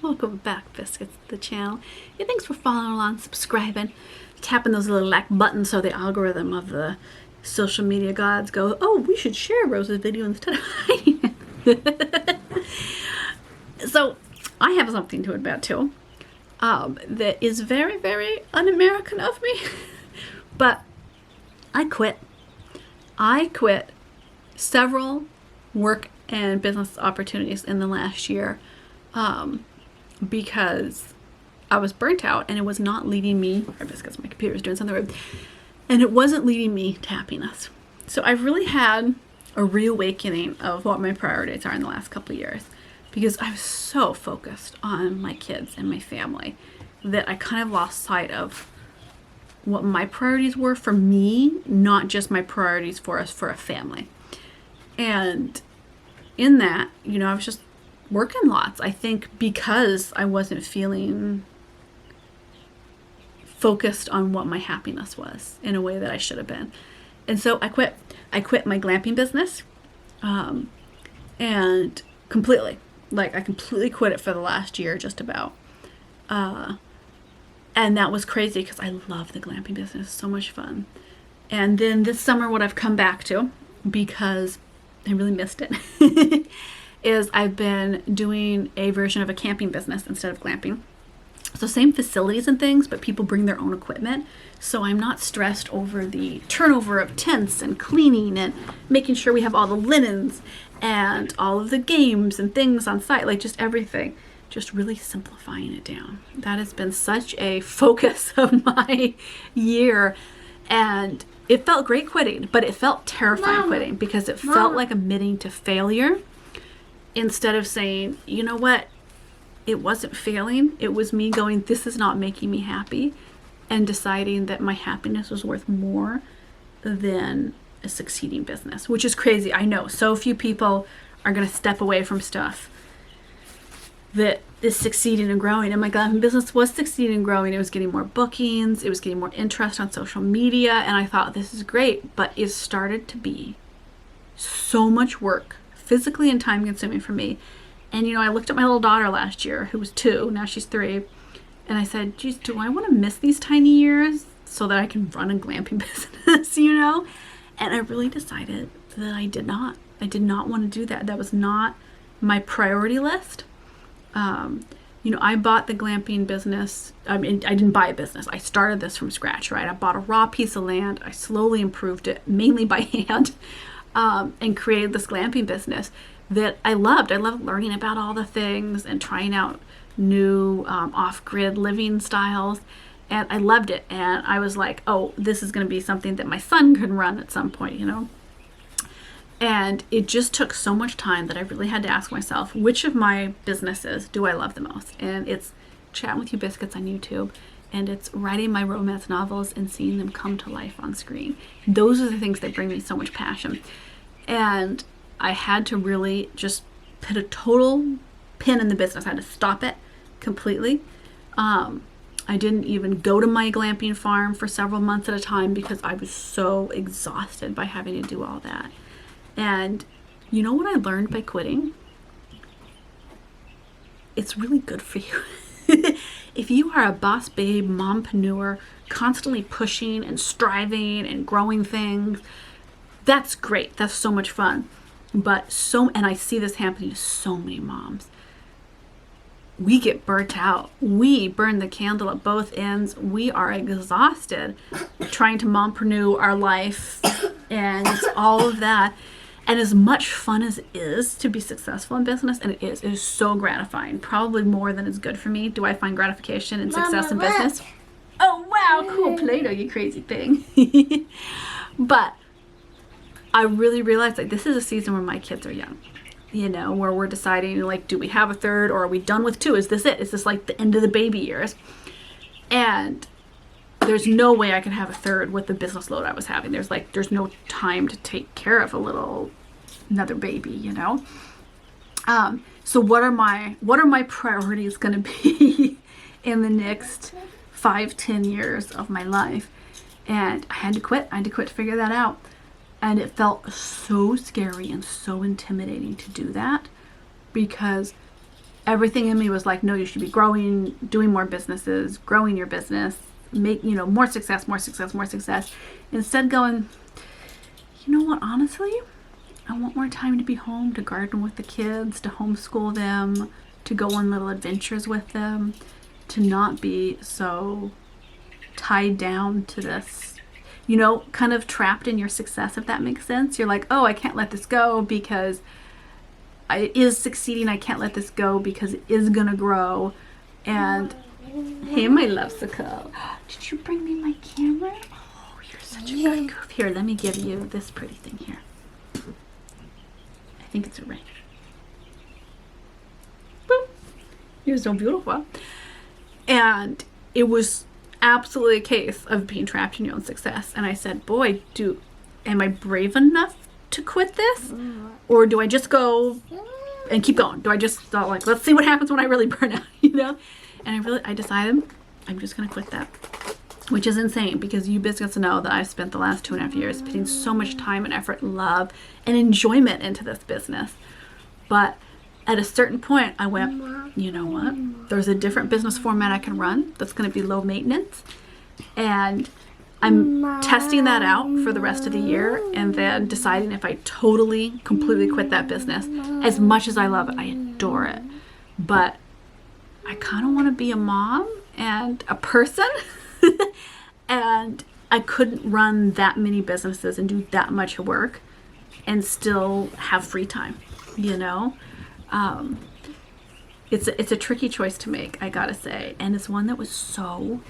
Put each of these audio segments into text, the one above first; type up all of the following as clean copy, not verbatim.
Welcome back, Biscuits, to the channel. Yeah, thanks for following along, subscribing, tapping those little like buttons so the algorithm of the social media gods go, oh, we should share Rose's video instead of hiding it. So, I have something to admit too that is very, very un-American of me. But I quit. I quit several work and business opportunities in the last year because I was burnt out and it was not leading me, or because my computer was doing something weird, and it wasn't leading me to happiness. So I've really had a reawakening of what my priorities are in the last couple of years, because I was so focused on my kids and my family that I kind of lost sight of what my priorities were for me, not just my priorities for us, for a family. And in that, you know, I was just working lots, I think, because I wasn't feeling focused on what my happiness was in a way that I should have been. And so I quit my glamping business, and completely, I completely quit it for the last year, just about. And that was crazy because I love the glamping business. So much fun. And then this summer, what I've come back to, because I really missed it, is I've been doing a version of a camping business instead of glamping. So same facilities and things, but people bring their own equipment. So I'm not stressed over the turnover of tents and cleaning and making sure we have all the linens and all of the games and things on site, like just everything. Just really simplifying it down. That has been such a focus of my year. And it felt great quitting, but it felt terrifying quitting because it felt like admitting to failure instead of saying, you know what, it wasn't failing. It was me going, this is not making me happy, and deciding that my happiness was worth more than a succeeding business, which is crazy. I know so few people are going to step away from stuff that is succeeding and growing. And my glamping business was succeeding and growing. It was getting more bookings. It was getting more interest on social media. And I thought, this is great. But it started to be so much work, physically and time consuming for me. And, you know, I looked at my little daughter last year, who was 2, now she's 3. And I said, geez, do I want to miss these tiny years so that I can run a glamping business, you know? And I really decided that I did not. I did not want to do that. That was not my priority list. You know, I bought the glamping business. I mean, I didn't buy a business. I started this from scratch, right? I bought a raw piece of land. I slowly improved it, mainly by hand, and created this glamping business that I loved. I loved learning about all the things and trying out new off-grid living styles. And I loved it. And I was like, oh, this is going to be something that my son can run at some point, you know? And it just took so much time that I really had to ask myself, which of my businesses do I love the most? And it's chatting with you biscuits on YouTube, and it's writing my romance novels and seeing them come to life on screen. Those are the things that bring me so much passion. And I had to really just put a total pin in the business. I had to stop it completely. I didn't even go to my glamping farm for several months at a time because I was so exhausted by having to do all that. And you know what I learned by quitting? It's really good for you. If you are a boss babe, mompreneur, constantly pushing and striving and growing things, that's great. That's so much fun. But and I see this happening to so many moms. We get burnt out. We burn the candle at both ends. We are exhausted trying to mompreneur our life and all of that. And as much fun as it is to be successful in business, and it is so gratifying, probably more than is good for me. Do I find gratification and success in business? Oh, wow, cool Play-Doh, you crazy thing. But I really realized that this is a season where my kids are young, you know, where we're deciding, like, do we have a third, or are we done with 2? Is this it? Is this like the end of the baby years? And there's no way I can have a third with the business load I was having. There's no time to take care of another baby, you know? So what are my priorities going to be in the next 5-10 years of my life? And I had to quit. I had to quit to figure that out. And it felt so scary and so intimidating to do that because everything in me was like, no, you should be growing, doing more businesses, growing your business, make, more success, more success, more success. Instead going, you know what, honestly, I want more time to be home, to garden with the kids, to homeschool them, to go on little adventures with them, to not be so tied down to this, kind of trapped in your success, if that makes sense. You're like, oh, I can't let this go because it is succeeding. I can't let this go because it is going to grow. And hey, my lovesicle, did you bring me my camera? Oh, you're such a good goof. Here, let me give you this pretty thing here. I think it's a ring. Boop. You're so beautiful. And it was absolutely a case of being trapped in your own success. And I said, boy, am I brave enough to quit this? Or do I just go and keep going? Do I just like, let's see what happens when I really burn out, And I decided I'm just going to quit that, which is insane because you biscuits know that I've spent the last 2.5 years putting so much time and effort, love, and enjoyment into this business. But at a certain point, I went, you know what? There's a different business format I can run that's going to be low maintenance. And I'm testing that out for the rest of the year and then deciding if I completely quit that business. As much as I love it, I adore it. But I kind of want to be a mom and a person. And I couldn't run that many businesses and do that much work and still have free time, It's a tricky choice to make, I gotta say. And it's one that was so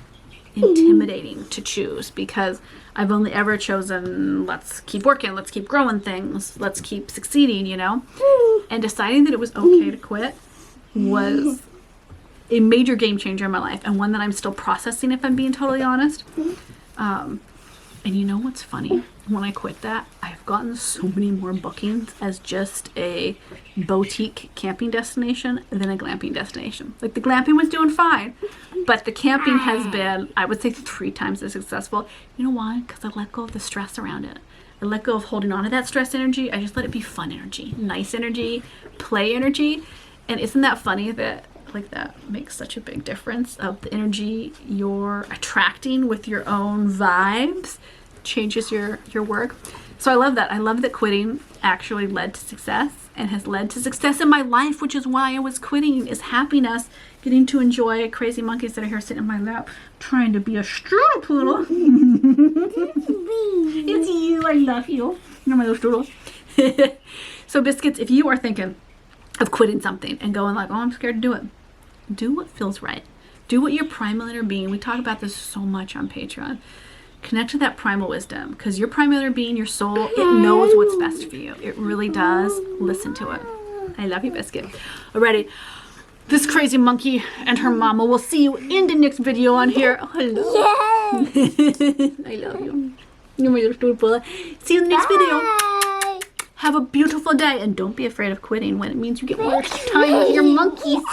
intimidating to choose because I've only ever chosen, let's keep working, let's keep growing things, let's keep succeeding, And deciding that it was okay to quit was a major game changer in my life, and one that I'm still processing, if I'm being totally honest. And you know what's funny? When I quit that, I've gotten so many more bookings as just a boutique camping destination than a glamping destination. Like, the glamping was doing fine, but the camping has been, I would say, 3 times as successful. You know why? Because I let go of the stress around it. I let go of holding on to that stress energy. I just let it be fun energy, nice energy, play energy. And isn't that funny that that makes such a big difference of the energy you're attracting with your own vibes changes your work. So I love that. I love that quitting actually led to success and has led to success in my life, which is why I was quitting, is happiness, getting to enjoy crazy monkeys that are here sitting in my lap trying to be a strudel poodle. It's you. I love you. You're my little strudel. So biscuits, if you are thinking of quitting something and going like, oh, I'm scared to do it, do what feels right. Do what your primal inner being, we talk about this so much on Patreon. Connect to that primal wisdom, because your primal inner being, your soul, it knows what's best for you. It really does. Listen to it. I love you, Biscuit. Alrighty. This crazy monkey and her mama. We'll see you in the next video on here. Oh, hello. I love you. You're my little stupid. See you in the next video. Have a beautiful day, and don't be afraid of quitting when it means you get more time with your monkeys.